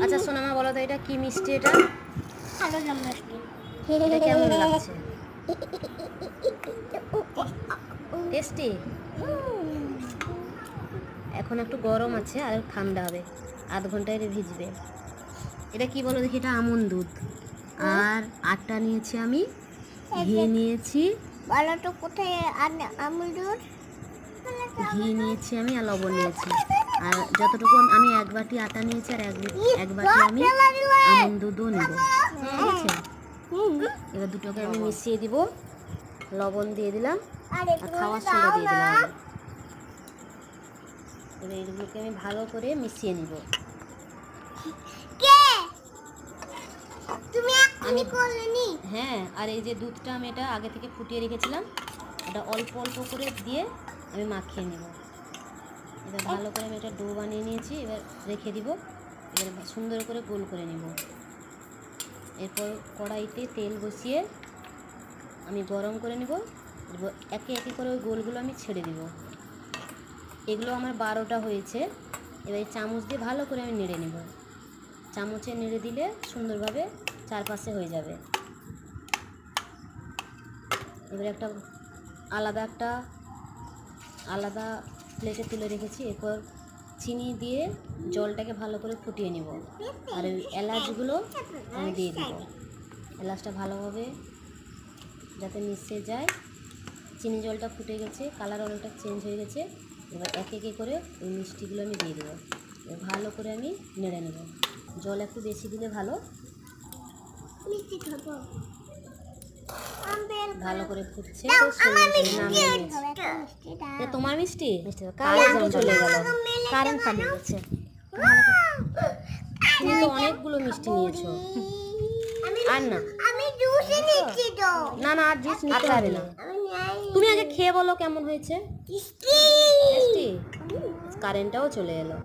আচ্ছা সোনামা বলো তো এটা কি মিষ্টি? এটা কালো জাম মিষ্টি। এটা কেমন লাগছে? টেস্টি? এখন একটু গরম আছে আর ঠান্ডা হবে, আধ ঘন্টায় ভিজবে। এটা কি বলো দেখি? এটা আমন্ড দুধ আর আটা নিয়েছি আমি, ঘি নিয়েছি, বলো তো কোথায় আমুল দুধ? ঘি নিয়েছি আমি আর লবণ নিয়েছি। আর যতটুকু আমি এক বাটি আটা নিয়েছি আর এক বাটি আমি আমন্ড দুধও নেব, ঠিক আছে? এবার দুটোকে আমি মিশিয়ে দিব, লবণ দিয়ে দিলাম আর খাওয়ার সোডা দিয়ে দিলাম। এবার এগুলোকে আমি ভালো করে মিশিয়ে নিব। হ্যাঁ, আর এই যে দুধটা আমি এটা আগে থেকে ফুটিয়ে রেখেছিলাম, এটা অল্প অল্প করে দিয়ে আমি মাখিয়ে নেব। এবার ভালো করে আমি এটা ডো বানিয়ে নিয়েছি, এবার রেখে দিব। এবার সুন্দর করে গোল করে নেব। এরপর কড়াইতে তেল বসিয়ে আমি গরম করে নেব। একে একে করে ওই গোলগুলো আমি ছেড়ে দিব। এগুলো আমার 12টা হয়েছে। এবার এই চামচ দিয়ে ভালো করে আমি নেড়ে নেব। চামচে নেড়ে দিলে সুন্দরভাবে চারপাশে হয়ে যাবে। এবার একটা আলাদা প্লেটে তুলে রেখেছি। এরপর চিনি দিয়ে জলটাকে ভালো করে ফুটিয়ে নেব। আর ওই এলাচগুলো আমি দিয়ে দিব। এলাচটা ভালোভাবে যাতে মিশে যায়। চিনি জলটা ফুটে গেছে, কালার অনেকটা চেঞ্জ হয়ে গেছে। এবার একে একে করে ওই মিষ্টিগুলো আমি দিয়ে দেবো। ভালো করে আমি নেড়ে নেব। জল একটু বেশি দিলে ভালো। ভালো করে ফুটছে। তোমার মিষ্টি কারেন্ট চলে গেল, কারেন্ট পালিয়ে গেছে। তুমি তো অনেকগুলো মিষ্টি নিয়েছো। আর না না না, আর জুস নিতে হবে না। তুমি আগে খেয়ে বলো কেমন হয়েছে। টেস্টি? কারেন্টটাও চলে এলো।